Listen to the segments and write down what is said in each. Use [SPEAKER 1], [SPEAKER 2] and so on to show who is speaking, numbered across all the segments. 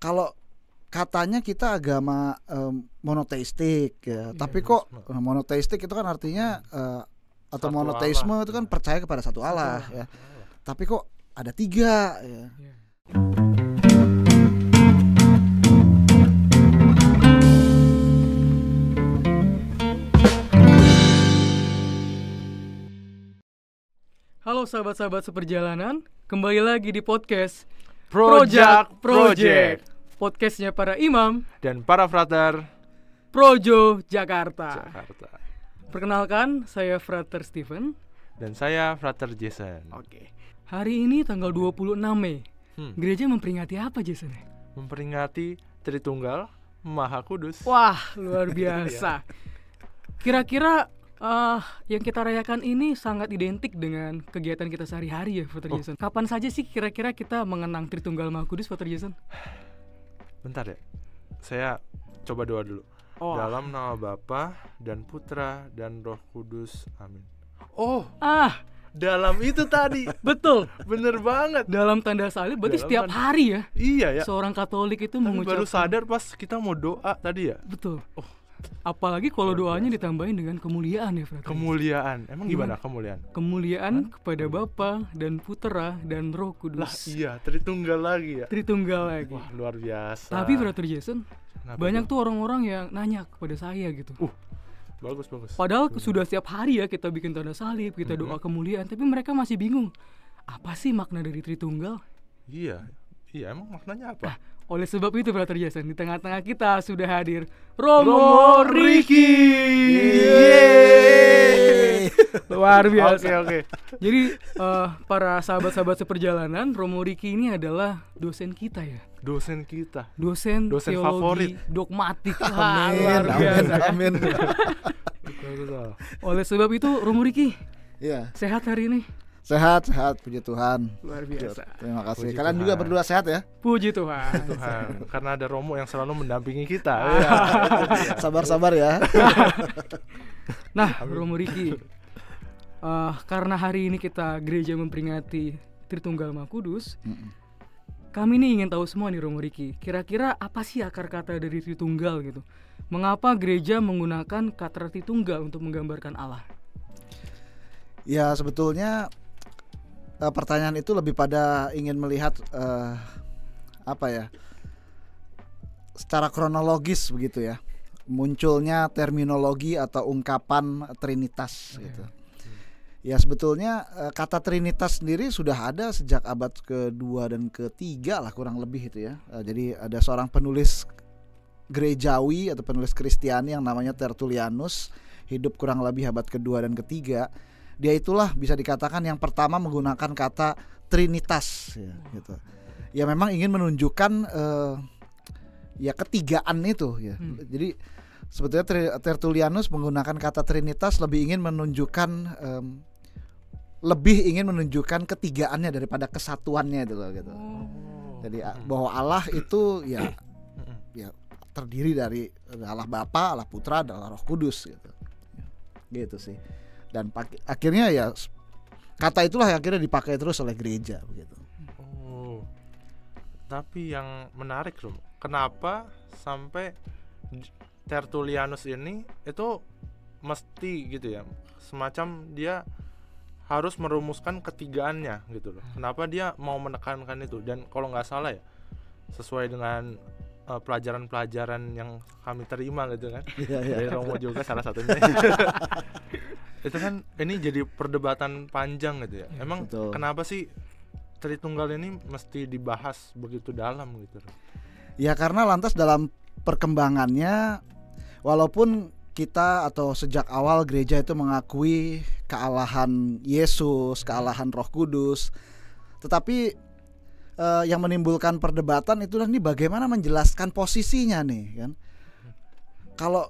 [SPEAKER 1] kalau katanya kita agama monoteistik ya, tapi kok monoteistik itu kan artinya atau
[SPEAKER 2] Satu
[SPEAKER 1] monoteisme
[SPEAKER 2] Allah.
[SPEAKER 1] itu kan percaya kepada satu Allah ya. Tapi kok ada 3 ya.
[SPEAKER 3] Halo sahabat-sahabat seperjalanan, kembali lagi di podcast
[SPEAKER 2] Project
[SPEAKER 3] Podcastnya para imam
[SPEAKER 2] dan para frater
[SPEAKER 3] Projo Jakarta.
[SPEAKER 2] Jakarta.
[SPEAKER 3] Perkenalkan, saya Frater Steven.
[SPEAKER 2] Dan saya frater Jason.
[SPEAKER 3] Oke. Hari ini tanggal 26 Mei. Gereja memperingati apa, Jason?
[SPEAKER 2] Memperingati Tritunggal Maha Kudus.
[SPEAKER 3] Wah, luar biasa. Kira-kira yang kita rayakan ini sangat identik dengan kegiatan kita sehari-hari ya, Frater Jason. Kapan saja sih kira-kira kita mengenang Tritunggal Maha Kudus, Frater Jason?
[SPEAKER 2] Bentar ya, saya coba doa dulu. Dalam nama Bapa dan Putra dan Roh Kudus, amin. Dalam itu tadi.
[SPEAKER 3] Betul.
[SPEAKER 2] Bener banget.
[SPEAKER 3] Dalam tanda salib berarti
[SPEAKER 2] Dalam
[SPEAKER 3] setiap hari ya.
[SPEAKER 2] Iya ya.
[SPEAKER 3] Seorang Katolik itu
[SPEAKER 2] Tapi
[SPEAKER 3] mengucapkan.
[SPEAKER 2] baru sadar pas kita mau doa tadi ya.
[SPEAKER 3] Betul. Apalagi kalau doanya ditambahin dengan kemuliaan ya, Frater.
[SPEAKER 2] Kemuliaan. Emang gimana kemuliaan?
[SPEAKER 3] Kemuliaan kepada Bapa dan Putra dan Roh Kudus.
[SPEAKER 2] Lah iya, Tritunggal lagi ya.
[SPEAKER 3] Tritunggal lagi.
[SPEAKER 2] Wah, luar biasa.
[SPEAKER 3] Tapi Frater Jason,
[SPEAKER 2] Kenapa
[SPEAKER 3] banyak
[SPEAKER 2] tuh?
[SPEAKER 3] tuh orang-orang yang nanya kepada saya gitu.
[SPEAKER 2] Bagus.
[SPEAKER 3] Padahal sudah setiap hari ya kita bikin tanda salib, kita doa kemuliaan, tapi mereka masih bingung. Apa sih makna dari Tritunggal?
[SPEAKER 2] Iya, emang maknanya apa?
[SPEAKER 3] Oleh sebab itu Frater Jason, di tengah-tengah kita sudah hadir Romo Riki.
[SPEAKER 1] Yeay.
[SPEAKER 3] Luar biasa.
[SPEAKER 2] Oke.
[SPEAKER 3] Jadi para sahabat-sahabat seperjalanan, Romo Riki ini adalah dosen kita ya.
[SPEAKER 2] Dosen kita.
[SPEAKER 3] Dosen
[SPEAKER 2] Dosen
[SPEAKER 3] teologi
[SPEAKER 2] favorit.
[SPEAKER 3] dogmatik. Wah, luar
[SPEAKER 1] Amin,
[SPEAKER 3] biasa.
[SPEAKER 1] amin.
[SPEAKER 2] Betul.
[SPEAKER 3] Oleh sebab itu Romo Riki
[SPEAKER 1] Iya,
[SPEAKER 3] sehat hari ini.
[SPEAKER 1] sehat, puji Tuhan.
[SPEAKER 3] Luar biasa.
[SPEAKER 1] Terima kasih.
[SPEAKER 2] Puji
[SPEAKER 1] Kalian
[SPEAKER 2] Tuhan.
[SPEAKER 1] juga berdua sehat ya.
[SPEAKER 3] Puji Tuhan.
[SPEAKER 2] Tuhan, karena ada Romo yang selalu mendampingi kita.
[SPEAKER 1] Sabar-sabar ya.
[SPEAKER 3] Nah, Romo Riki, karena hari ini kita gereja memperingati Tritunggal Maha Kudus, kami nih ingin tahu semua nih Romo Riki, kira-kira apa sih akar kata dari Tritunggal gitu? Mengapa gereja menggunakan kata Tritunggal untuk menggambarkan Allah?
[SPEAKER 1] Ya sebetulnya pertanyaan itu lebih pada ingin melihat secara kronologis begitu ya, munculnya terminologi atau ungkapan Trinitas gitu. Ya sebetulnya kata Trinitas sendiri sudah ada sejak abad ke-2 dan ke-3 lah kurang lebih itu ya. Jadi ada seorang penulis gerejawi atau penulis Kristiani yang namanya Tertullianus, hidup kurang lebih abad ke-2 dan ke-3. Dia itulah bisa dikatakan yang pertama menggunakan kata Trinitas ya, gitu. Ya memang ingin menunjukkan ya ketigaan itu ya. Jadi sebetulnya Tertullianus menggunakan kata Trinitas lebih ingin menunjukkan ketigaannya daripada kesatuannya itu loh gitu. Jadi bahwa Allah itu ya terdiri dari Allah Bapa, Allah Putra, dan Allah Roh Kudus gitu. Gitu sih. Dan akhirnya ya kata itulah yang akhirnya dipakai terus oleh gereja begitu.
[SPEAKER 2] Tapi yang menarik loh, kenapa sampai Tertullianus ini itu mesti gitu ya, semacam dia harus merumuskan ketigaannya gitu loh. Kenapa dia mau menekankan itu? Dan kalau nggak salah ya, sesuai dengan pelajaran-pelajaran yang kami terima gitu kan, dari Romo juga salah satunya. Itu kan ini jadi perdebatan panjang gitu ya. Emang
[SPEAKER 1] betul.
[SPEAKER 2] Kenapa sih Tritunggal ini mesti dibahas begitu dalam gitu?
[SPEAKER 1] Ya karena lantas dalam perkembangannya, walaupun kita atau sejak awal gereja itu mengakui kealahan Yesus, kealahan Roh Kudus, tetapi yang menimbulkan perdebatan itu nih bagaimana menjelaskan posisinya nih kan. Kalau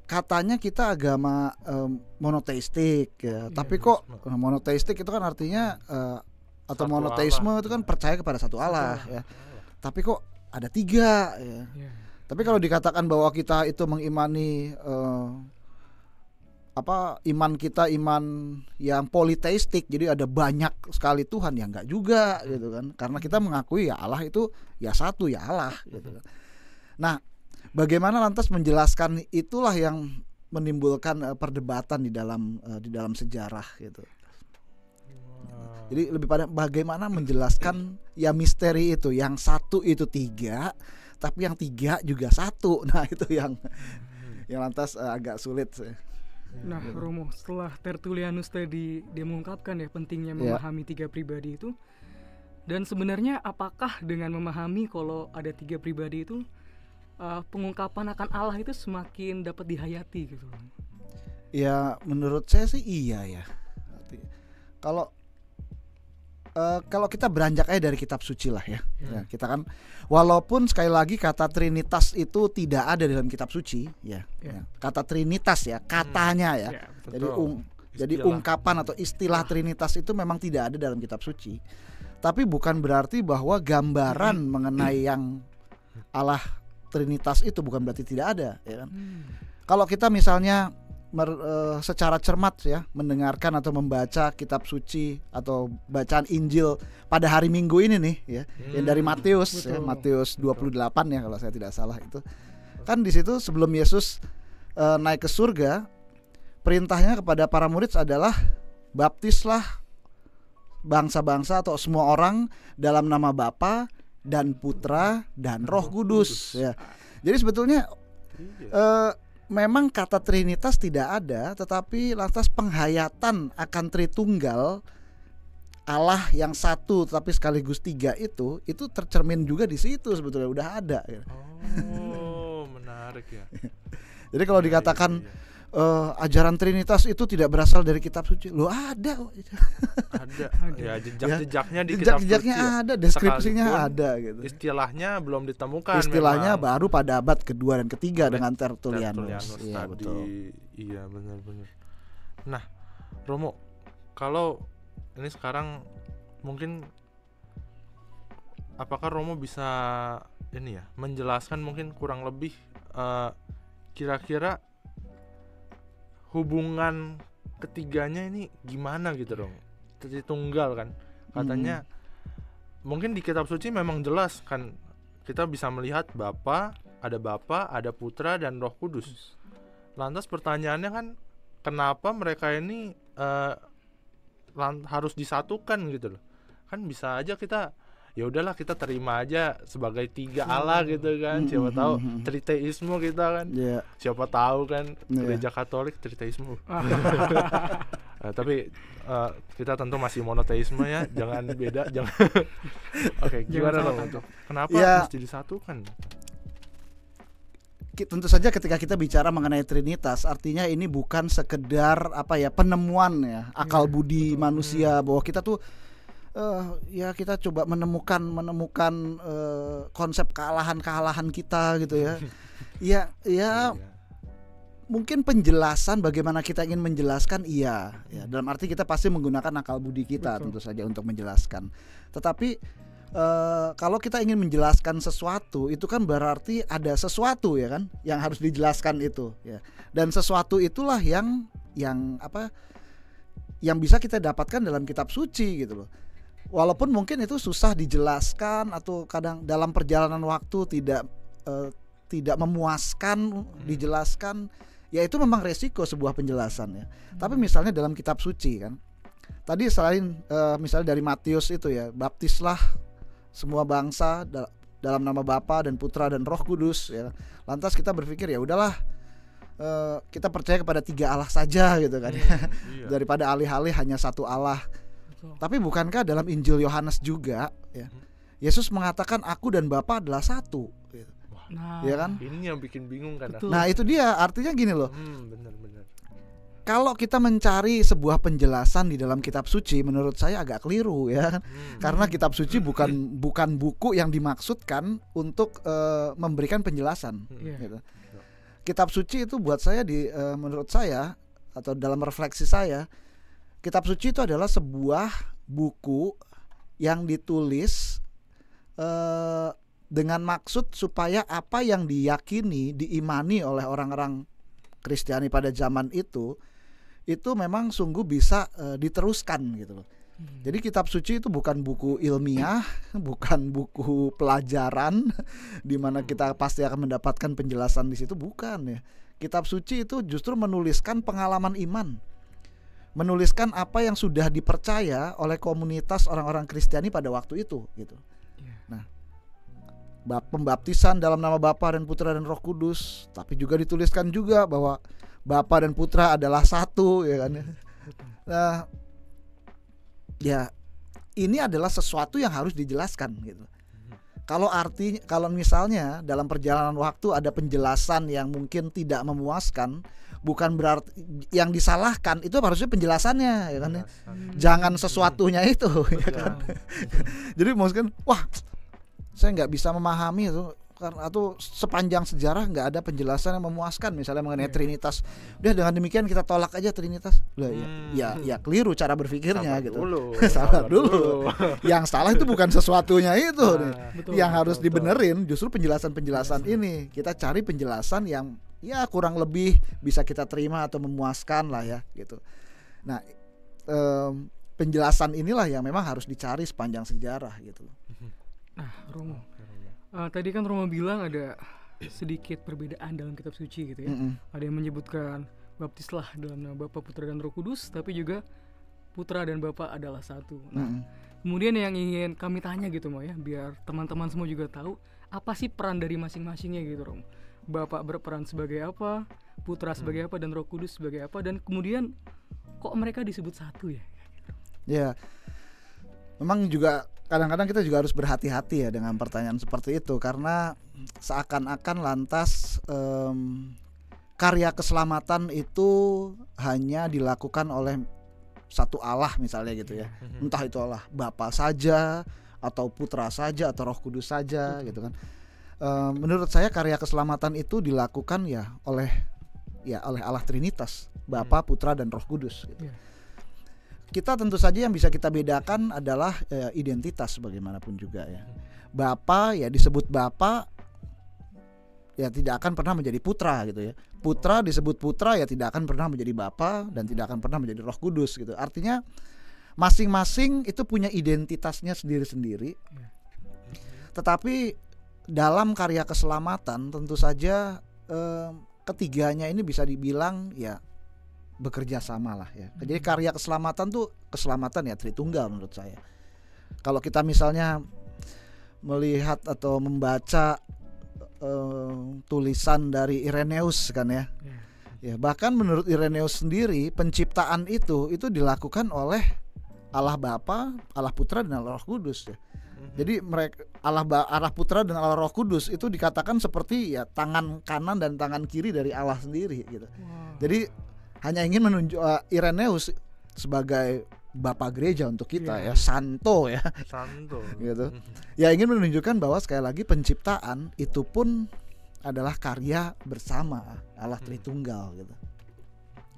[SPEAKER 1] katanya kita agama monoteistik ya, tapi kok monoteistik itu kan artinya atau
[SPEAKER 2] Satu
[SPEAKER 1] monoteisme
[SPEAKER 2] Allah.
[SPEAKER 1] itu kan percaya kepada satu Allah ya. Tapi kok ada 3 ya. Tapi kalau dikatakan bahwa kita itu mengimani iman kita iman yang politeistik, jadi ada banyak sekali Tuhan, ya enggak juga gitu kan, karena kita mengakui ya Allah itu ya satu, ya Allah gitu kan. Nah, bagaimana lantas menjelaskan itulah yang menimbulkan perdebatan di dalam sejarah gitu. Jadi lebih pada bagaimana menjelaskan ya misteri itu, yang satu itu tiga tapi yang tiga juga satu. Nah, itu yang lantas agak sulit sih.
[SPEAKER 3] Nah, Romo, setelah Tertullianus tadi dia mengungkapkan ya pentingnya memahami tiga pribadi itu, dan sebenarnya apakah dengan memahami kalau ada tiga pribadi itu pengungkapan akan Allah itu semakin dapat dihayati gitu?
[SPEAKER 1] Ya, menurut saya sih iya ya. Kalau kita beranjak aja dari kitab suci lah ya. Ya, kita kan walaupun sekali lagi kata Trinitas itu tidak ada dalam kitab suci ya. Ya. Kata Trinitas ya, katanya ya. Jadi ungkapan atau istilah Trinitas itu memang tidak ada dalam kitab suci. Tapi bukan berarti bahwa gambaran mengenai yang Allah Trinitas itu bukan berarti tidak ada, ya kan? Kalau kita misalnya secara cermat ya mendengarkan atau membaca kitab suci atau bacaan Injil pada hari Minggu ini nih ya, yang dari Matius ya, Matius 28 ya kalau saya tidak salah itu. Kan di situ sebelum Yesus naik ke surga, perintahnya kepada para murid adalah baptislah bangsa-bangsa atau semua orang dalam nama Bapa dan Putra dan Roh Kudus ya. Jadi sebetulnya memang kata Trinitas tidak ada, tetapi lantas penghayatan akan Tritunggal Allah yang satu tapi sekaligus tiga itu tercermin juga di situ, sebetulnya udah ada ya.
[SPEAKER 2] Oh, menarik ya.
[SPEAKER 1] Jadi kalau dikatakan ajaran Trinitas itu tidak berasal dari kitab suci, lo ada.
[SPEAKER 2] Ada. Ya, jejak-jejaknya di kitab suci.
[SPEAKER 1] Jejak-jejaknya ada, deskripsinya ada gitu.
[SPEAKER 2] Istilahnya belum ditemukan.
[SPEAKER 1] Istilahnya
[SPEAKER 2] memang.
[SPEAKER 1] baru pada abad kedua dan ketiga dengan Tertullianus.
[SPEAKER 2] tadi.
[SPEAKER 1] Iya, betul.
[SPEAKER 2] Iya, benar-benar. Nah, Romo, kalau ini sekarang mungkin apakah Romo bisa ini ya, menjelaskan mungkin kurang lebih kira-kira hubungan ketiganya ini gimana gitu dong? Tritunggal kan katanya. Mungkin di kitab suci memang jelas kan, kita bisa melihat Bapa, ada Putra dan Roh Kudus. Lantas pertanyaannya kan, kenapa mereka ini harus disatukan gitu loh? Kan bisa aja kita ya udahlah kita terima aja sebagai tiga Allah gitu kan. Siapa tahu triteisme kita kan. Siapa tahu kan gereja Katolik triteisme. Tapi kita tentu masih monoteisme ya, jangan beda, jangan. Oke, gimana loh? Kenapa mesti disatukan?
[SPEAKER 1] Tentu saja ketika kita bicara mengenai Trinitas, artinya ini bukan sekedar penemuan ya akal budi manusia bahwa kita tuh ya kita coba menemukan konsep kealahan kita gitu ya. ya mungkin penjelasan bagaimana kita ingin menjelaskan ya dalam arti kita pasti menggunakan akal budi kita. Betul. Tentu saja untuk menjelaskan. Tetapi kalau kita ingin menjelaskan sesuatu itu kan berarti ada sesuatu ya kan yang harus dijelaskan itu ya. Dan sesuatu itulah yang bisa kita dapatkan dalam kitab suci gitu loh. Walaupun mungkin itu susah dijelaskan atau kadang dalam perjalanan waktu tidak memuaskan dijelaskan, ya itu memang resiko sebuah penjelasan ya. Tapi misalnya dalam kitab suci kan, tadi selain misalnya dari Matius itu ya, baptislah semua bangsa dalam nama Bapa dan Putra dan Roh Kudus ya. Lantas kita berpikir ya udahlah, kita percaya kepada tiga Allah saja gitu kan. Daripada alih-alih hanya satu Allah. Tapi bukankah dalam Injil Yohanes juga ya, Yesus mengatakan aku dan Bapa adalah satu gitu.
[SPEAKER 3] Nah,
[SPEAKER 1] ya kan?
[SPEAKER 2] Ini yang bikin bingung kan.
[SPEAKER 1] Nah, itu dia, artinya gini loh.
[SPEAKER 2] Benar.
[SPEAKER 1] Kalau kita mencari sebuah penjelasan di dalam kitab suci, menurut saya agak keliru ya. Karena kitab suci bukan buku yang dimaksudkan untuk memberikan penjelasan gitu. Kitab suci itu buat saya menurut saya atau dalam refleksi saya, kitab suci itu adalah sebuah buku yang ditulis dengan maksud supaya apa yang diyakini, diimani oleh orang-orang Kristiani pada zaman itu itu memang sungguh bisa diteruskan gitu loh. Jadi kitab suci itu bukan buku ilmiah, bukan buku pelajaran di mana kita pasti akan mendapatkan penjelasan di situ, bukan ya. Kitab suci itu justru menuliskan pengalaman iman, menuliskan apa yang sudah dipercaya oleh komunitas orang-orang Kristiani pada waktu itu gitu. Nah, pembaptisan dalam nama Bapa dan Putra dan Roh Kudus, tapi juga dituliskan juga bahwa Bapa dan Putra adalah satu, ya kan ya. Nah, ya ini adalah sesuatu yang harus dijelaskan gitu. Kalau misalnya dalam perjalanan waktu ada penjelasan yang mungkin tidak memuaskan, bukan berarti yang disalahkan itu harusnya penjelasannya, ya kan ya. Jangan sesuatunya itu, ya kan. Jadi maksudnya, wah, saya nggak bisa memahami itu karena atau sepanjang sejarah nggak ada penjelasan yang memuaskan misalnya mengenai Trinitas. Udah dengan demikian kita tolak aja Trinitas. Lah ya keliru cara berpikirnya gitu. Sabar dulu. Yang salah itu bukan sesuatunya itu nih. Yang harus dibenerin justru penjelasan-penjelasan ini. Kita cari penjelasan yang ya kurang lebih bisa kita terima atau memuaskan lah ya gitu. Nah, penjelasan inilah yang memang harus dicari sepanjang sejarah gitu.
[SPEAKER 3] Nah, Romo, tadi kan Romo bilang ada sedikit perbedaan dalam kitab suci gitu ya. Ada yang menyebutkan baptislah dalam nama Bapa, Putra dan Roh Kudus, tapi juga Putra dan Bapa adalah satu. Nah, kemudian yang ingin kami tanya gitu Mo ya, biar teman-teman semua juga tahu apa sih peran dari masing-masingnya gitu Romo. Bapa berperan sebagai apa, Putra sebagai apa, dan Roh Kudus sebagai apa, dan kemudian kok mereka disebut satu ya?
[SPEAKER 1] Ya, memang juga kadang-kadang kita juga harus berhati-hati ya dengan pertanyaan seperti itu, karena seakan-akan lantas karya keselamatan itu hanya dilakukan oleh satu Allah misalnya gitu ya. Entah itu Allah Bapa saja atau Putra saja atau Roh Kudus saja gitu kan. Menurut saya karya keselamatan itu dilakukan ya oleh Allah Trinitas, Bapa, Putra dan Roh Kudus gitu. Kita tentu saja yang bisa kita bedakan adalah identitas bagaimanapun juga ya. Bapa ya disebut Bapa ya tidak akan pernah menjadi putra gitu ya. Putra disebut putra ya tidak akan pernah menjadi Bapa dan tidak akan pernah menjadi Roh Kudus gitu. Artinya masing-masing itu punya identitasnya sendiri-sendiri. Tetapi dalam karya keselamatan tentu saja ketiganya ini bisa dibilang ya bekerja sama lah ya. Jadi karya keselamatan tuh keselamatan ya Tritunggal menurut saya. Kalau kita misalnya melihat atau membaca tulisan dari Irenaeus kan ya. Ya, bahkan menurut Irenaeus sendiri penciptaan itu dilakukan oleh Allah Bapa, Allah Putra dan Allah Roh Kudus ya. Jadi mereka Allah Putra dan Allah Roh Kudus itu dikatakan seperti ya tangan kanan dan tangan kiri dari Allah sendiri gitu. Jadi hanya ingin menunjuk Irenaeus sebagai bapak gereja untuk kita ya, santo ya.
[SPEAKER 2] Santo.
[SPEAKER 1] Gitu. Ya ingin menunjukkan bahwa sekali lagi penciptaan itu pun adalah karya bersama Allah Tritunggal gitu.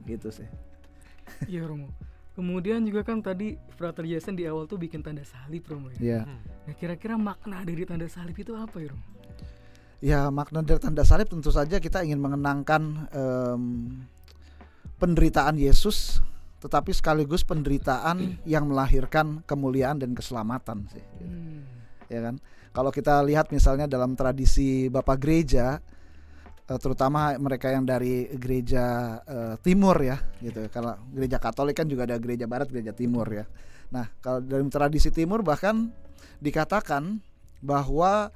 [SPEAKER 1] Gitu sih.
[SPEAKER 3] Iya Romo. Kemudian juga kan tadi Frater Jason di awal tuh bikin tanda salib Romo ya.
[SPEAKER 1] Iya.
[SPEAKER 3] Nah, kira-kira makna dari tanda salib itu apa ya Romo?
[SPEAKER 1] Ya makna dari tanda salib tentu saja kita ingin mengenangkan penderitaan Yesus, tetapi sekaligus penderitaan yang melahirkan kemuliaan dan keselamatan sih. Ya kan? Kalau kita lihat misalnya dalam tradisi Bapak Gereja, terutama mereka yang dari gereja timur ya, gitu. Kalau gereja Katolik kan juga ada gereja Barat, gereja Timur ya. Nah, kalau dalam tradisi Timur bahkan dikatakan bahwa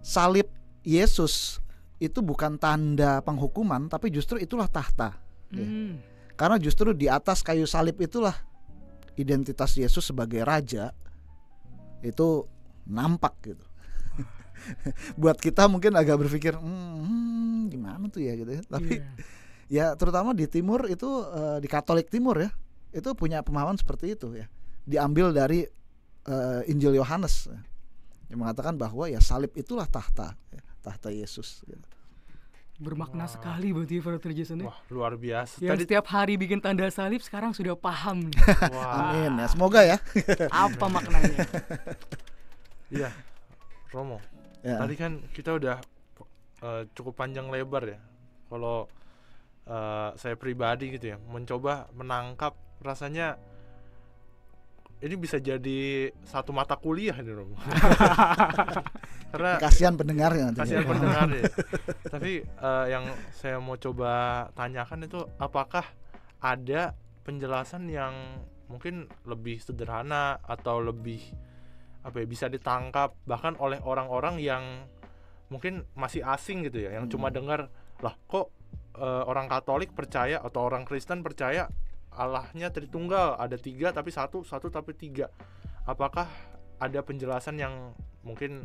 [SPEAKER 1] salib Yesus itu bukan tanda penghukuman, tapi justru itulah tahta. Ya. Karena justru di atas kayu salib itulah identitas Yesus sebagai raja itu nampak gitu. Buat kita mungkin agak berpikir gimana tuh ya gitu ya. Tapi ya terutama di timur itu di Katolik Timur ya, itu punya pemahaman seperti itu ya. Diambil dari Injil Yohanes yang mengatakan bahwa ya salib itulah tahta Yesus gitu.
[SPEAKER 3] Bermakna sekali berarti Frater Jason ya.
[SPEAKER 2] Wah, luar biasa.
[SPEAKER 3] Yang setiap hari bikin tanda salib sekarang sudah paham nih.
[SPEAKER 1] Amin ya, semoga ya.
[SPEAKER 3] Apa maknanya?
[SPEAKER 2] Iya, Romo. Ya. Tadi kan kita udah cukup panjang lebar ya. Kalau saya pribadi gitu ya, mencoba menangkap, rasanya ini bisa jadi satu mata kuliah nih Rom. Karena
[SPEAKER 1] Kasihan pendengarnya nanti.
[SPEAKER 2] kasihan pendengar ya. Tapi yang saya mau coba tanyakan itu, apakah ada penjelasan yang mungkin lebih sederhana atau lebih bisa ditangkap bahkan oleh orang-orang yang mungkin masih asing gitu ya, yang cuma dengar lah kok orang Katolik percaya atau orang Kristen percaya Allahnya Tritunggal, ada 3 tapi satu tapi 3. Apakah ada penjelasan yang mungkin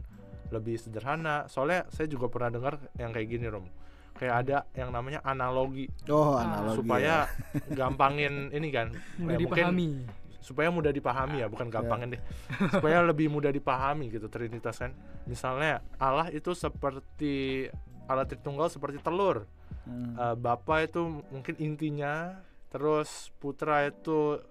[SPEAKER 2] lebih sederhana? Soalnya saya juga pernah dengar yang kayak gini Rom, kayak ada yang namanya analogi.
[SPEAKER 1] Analogi
[SPEAKER 2] supaya gampangin ini kan,
[SPEAKER 3] Mudah
[SPEAKER 2] mungkin
[SPEAKER 3] dipahami.
[SPEAKER 2] supaya mudah dipahami ya, bukan gampangin deh, supaya lebih mudah dipahami gitu Trinitas kan. Misalnya Allah itu seperti Allah Tritunggal seperti telur, Bapa itu mungkin intinya, terus Putra itu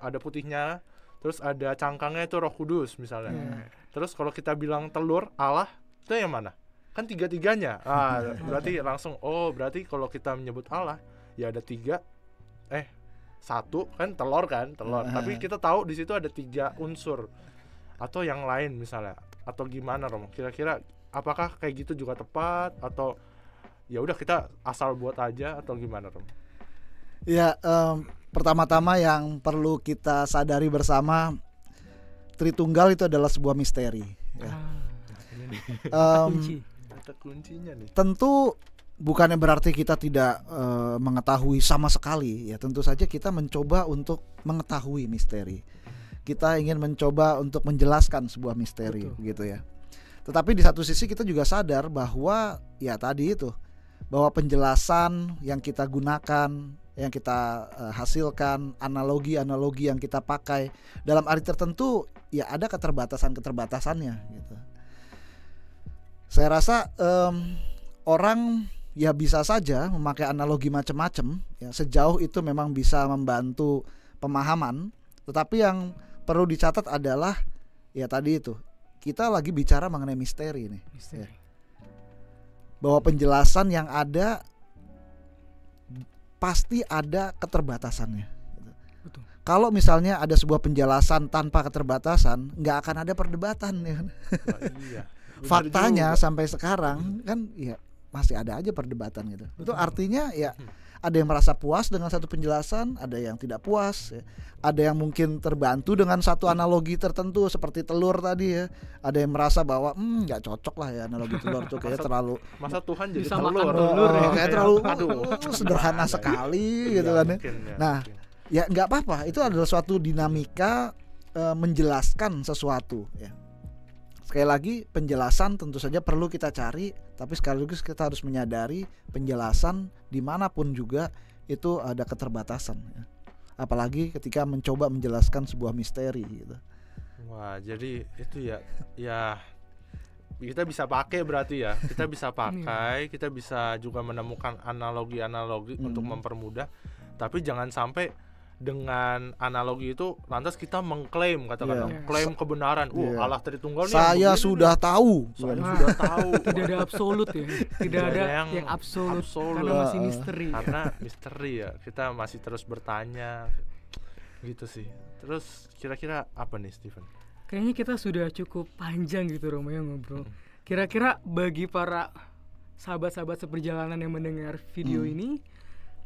[SPEAKER 2] ada putihnya, terus ada cangkangnya itu Roh Kudus misalnya. Terus kalau kita bilang telur Allah itu yang mana? Kan 3-tiganya. Berarti langsung berarti kalau kita menyebut Allah ya ada 3, 1 kan telur. Tapi kita tahu di situ ada 3 unsur atau yang lain misalnya, atau gimana Rom? Kira-kira apakah kayak gitu juga tepat, atau ya udah kita asal buat aja, atau gimana Rom?
[SPEAKER 1] Ya, pertama-tama yang perlu kita sadari bersama, Tritunggal itu adalah sebuah misteri ya.
[SPEAKER 3] Kunci.
[SPEAKER 2] Kata kuncinya nih.
[SPEAKER 1] Tentu bukannya berarti kita tidak mengetahui sama sekali ya. Tentu saja kita mencoba untuk mengetahui misteri. Kita ingin mencoba untuk menjelaskan sebuah misteri. Betul. Gitu ya. Tetapi di satu sisi kita juga sadar bahwa ya tadi itu, bahwa penjelasan yang kita gunakan, yang kita hasilkan, analogi-analogi yang kita pakai dalam arti tertentu ya ada keterbatasannya gitu. Saya rasa orang ya bisa saja memakai analogi macam-macam ya, sejauh itu memang bisa membantu pemahaman. Tetapi yang perlu dicatat adalah ya tadi itu, kita lagi bicara mengenai misteri nih. Ya. Bahwa penjelasan yang ada pasti ada keterbatasannya.
[SPEAKER 3] Betul.
[SPEAKER 1] Kalau misalnya ada sebuah penjelasan tanpa keterbatasan, nggak akan ada perdebatan ya.
[SPEAKER 2] Iya.
[SPEAKER 1] Faktanya sampai sekarang kan ya masih ada aja perdebatan gitu. Itu artinya ya ada yang merasa puas dengan satu penjelasan, ada yang tidak puas ya. Ada yang mungkin terbantu dengan satu analogi tertentu seperti telur tadi ya. Ada yang merasa bahwa nggak cocok lah ya analogi telur tuh kayak terlalu
[SPEAKER 2] masa Tuhan jadi
[SPEAKER 3] bisa
[SPEAKER 2] telur.
[SPEAKER 3] makan telur ya.
[SPEAKER 1] Kayak terlalu
[SPEAKER 2] Aduh.
[SPEAKER 1] sederhana sekali gitu kan ya. Nah, ya nggak apa-apa, itu adalah suatu dinamika menjelaskan sesuatu ya. Sekali lagi, penjelasan tentu saja perlu kita cari, tapi sekaligus kita harus menyadari penjelasan dimanapun juga itu ada keterbatasan ya. Apalagi ketika mencoba menjelaskan sebuah misteri gitu.
[SPEAKER 2] Wah, jadi itu ya kita bisa pakai berarti ya. Kita bisa pakai, kita bisa juga menemukan analogi-analogi untuk mempermudah. Tapi jangan sampai dengan analogi itu lantas kita mengklaim, katakanlah klaim kebenaran. Allah Tritunggal nih
[SPEAKER 1] saya sudah tahu.
[SPEAKER 2] Saya sudah tahu.
[SPEAKER 3] Tidak ada absolut ya. Tidak ada yang absolut karena masih misteri.
[SPEAKER 2] Karena misteri ya. Kita masih terus bertanya gitu sih. Terus kira-kira apa nih Steven?
[SPEAKER 3] Kayaknya kita sudah cukup panjang gitu Romo ya ngobrol. Kira-kira bagi para sahabat-sahabat seperjalanan yang mendengar video ini,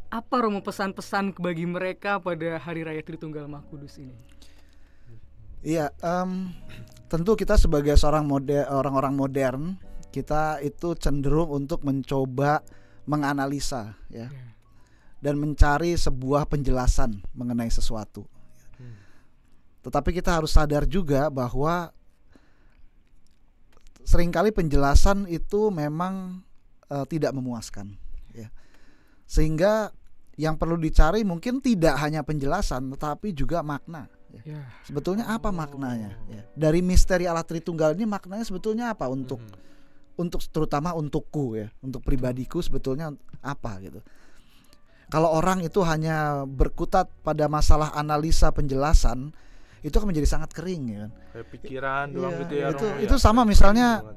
[SPEAKER 3] apa Romo pesan-pesan bagi mereka pada Hari Raya Tritunggal Maha Kudus ini?
[SPEAKER 1] Iya, tentu kita sebagai orang-orang modern, kita itu cenderung untuk mencoba menganalisa ya, dan mencari sebuah penjelasan mengenai sesuatu. Tetapi kita harus sadar juga bahwa seringkali penjelasan itu memang tidak memuaskan ya. Sehingga yang perlu dicari mungkin tidak hanya penjelasan tetapi juga makna ya. Sebetulnya apa maknanya ya. Dari misteri Allah Tritunggal ini maknanya sebetulnya apa untuk terutama untukku ya, untuk pribadiku sebetulnya apa gitu. Kalau orang itu hanya berkutat pada masalah analisa penjelasan, itu akan menjadi sangat kering ya kan.
[SPEAKER 2] Kayak pikiran doang gitu ya.
[SPEAKER 1] Itu sama misalnya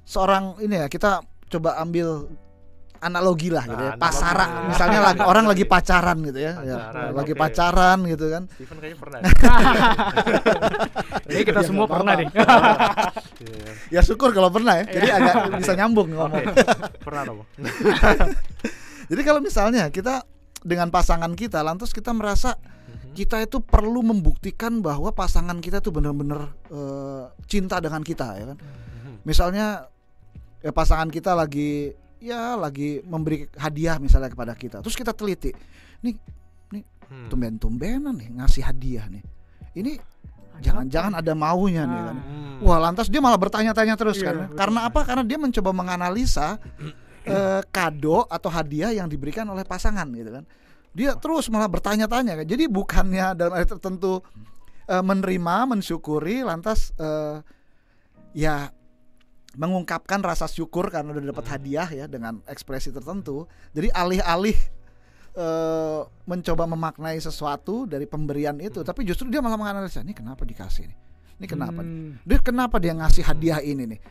[SPEAKER 1] seorang ini ya, kita coba ambil analogi lah gitu ya.
[SPEAKER 2] Nah,
[SPEAKER 1] Pasaran
[SPEAKER 2] analogi.
[SPEAKER 1] misalnya orang lagi pacaran gitu ya.
[SPEAKER 2] Pacaran,
[SPEAKER 1] Lagi
[SPEAKER 2] oke.
[SPEAKER 1] pacaran gitu kan.
[SPEAKER 2] Steven kayaknya pernah.
[SPEAKER 3] Jadi kita
[SPEAKER 1] Ya,
[SPEAKER 3] semua
[SPEAKER 1] nggak
[SPEAKER 3] pernah
[SPEAKER 1] apa-apa.
[SPEAKER 3] deh.
[SPEAKER 2] Iya.
[SPEAKER 1] Ya syukur kalau pernah ya. Jadi agak bisa nyambung ngomong.
[SPEAKER 2] Oke, pernah Romo.
[SPEAKER 1] Jadi kalau misalnya kita dengan pasangan kita lantas kita merasa kita itu perlu membuktikan bahwa pasangan kita tuh benar-benar cinta dengan kita ya kan. Misalnya ya pasangan kita lagi memberi hadiah misalnya kepada kita. Terus kita teliti. Nih tumben-tumbenan nih ngasih hadiah nih. Ini jangan-jangan ada maunya nih kan. Wah, lantas dia malah bertanya-tanya terus
[SPEAKER 3] Iya,
[SPEAKER 1] kan.
[SPEAKER 3] betul.
[SPEAKER 1] Karena apa? Karena dia mencoba menganalisa kado atau hadiah yang diberikan oleh pasangan gitu kan. Dia terus malah bertanya-tanya kan. Jadi bukannya dalam arti tertentu menerima, mensyukuri, lantas ya mengungkapkan rasa syukur karena udah dapat hadiah ya dengan ekspresi tertentu. Jadi alih-alih mencoba memaknai sesuatu dari pemberian itu, tapi justru dia malah menganalisa, ini kenapa dikasih nih? Ini kenapa? nih? Dia kenapa dia ngasih hadiah ini nih?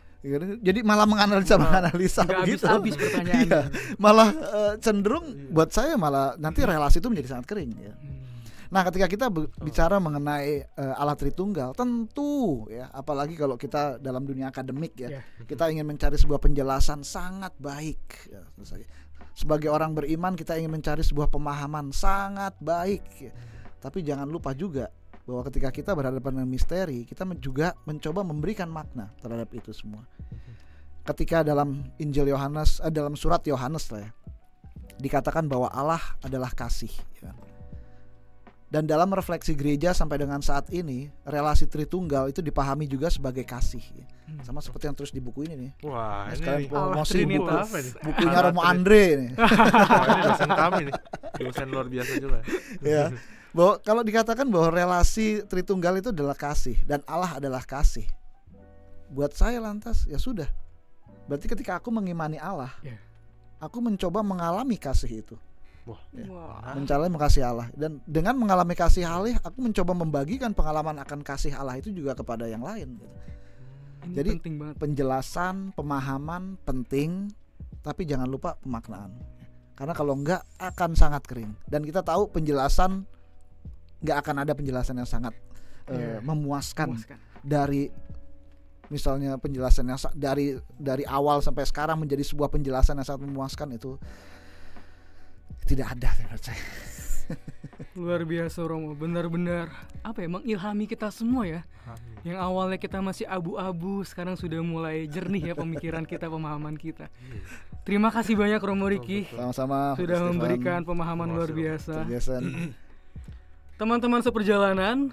[SPEAKER 1] Jadi malah menganalisa
[SPEAKER 3] Nggak
[SPEAKER 1] begitu.
[SPEAKER 3] habis-habis pertanyaannya.
[SPEAKER 1] Iya, malah cenderung buat saya malah nanti relasi itu menjadi sangat kering ya. Nah, ketika kita bicara mengenai Allah Tritunggal, tentu ya, apalagi kalau kita dalam dunia akademik ya, kita ingin mencari sebuah penjelasan sangat baik ya, sebagai orang beriman kita ingin mencari sebuah pemahaman sangat baik ya. Tapi jangan lupa juga bahwa ketika kita berhadapan dengan misteri, kita juga mencoba memberikan makna terhadap itu semua. Ketika dalam Injil Yohanes, dalam surat Yohanes lah ya, dikatakan bahwa Allah adalah kasih ya. Dan dalam refleksi gereja sampai dengan saat ini, relasi Tritunggal itu dipahami juga sebagai kasih ya. Sama seperti yang terus di buku ini nih.
[SPEAKER 2] Wah,
[SPEAKER 1] Nah,
[SPEAKER 2] ini
[SPEAKER 1] sekarang
[SPEAKER 2] nih.
[SPEAKER 1] promosi
[SPEAKER 3] Trinitas.
[SPEAKER 2] Apa nih?
[SPEAKER 1] bukunya Romo Andre nih.
[SPEAKER 2] Wah, ini dosen kami nih. Dosen luar biasa juga.
[SPEAKER 1] Ya, bahwa kalau dikatakan bahwa relasi Tritunggal itu adalah kasih dan Allah adalah kasih, buat saya lantas ya sudah, berarti ketika aku mengimani Allah, aku mencoba mengalami kasih itu,
[SPEAKER 2] Wah,
[SPEAKER 1] mencoba mengasihi Allah, dan dengan mengalami kasih Allah, aku mencoba membagikan pengalaman akan kasih Allah itu juga kepada yang lain gitu.
[SPEAKER 3] Ini
[SPEAKER 1] Jadi
[SPEAKER 3] penting banget.
[SPEAKER 1] penjelasan, pemahaman penting, tapi jangan lupa pemaknaan, karena kalau enggak akan sangat kering. Dan kita tahu penjelasan nggak akan ada penjelasan yang sangat memuaskan dari misalnya penjelasan yang dari awal sampai sekarang menjadi sebuah penjelasan yang sangat memuaskan, itu tidak ada menurut saya.
[SPEAKER 3] Luar biasa Romo, benar-benar apa ya, mengilhami kita semua ya. Yang awalnya kita masih abu-abu, sekarang sudah mulai jernih ya pemikiran kita, pemahaman kita. Terima kasih banyak Romo Riki,
[SPEAKER 1] Sama-sama
[SPEAKER 3] sudah
[SPEAKER 1] Stefan.
[SPEAKER 3] memberikan pemahaman luar biasa. Teman-teman seperjalanan,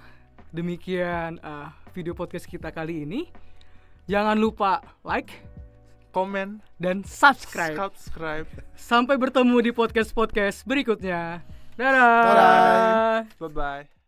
[SPEAKER 3] demikian video podcast kita kali ini. Jangan lupa like,
[SPEAKER 2] komen,
[SPEAKER 3] dan subscribe. Sampai bertemu di podcast-podcast berikutnya. Dadah.
[SPEAKER 2] bye bye.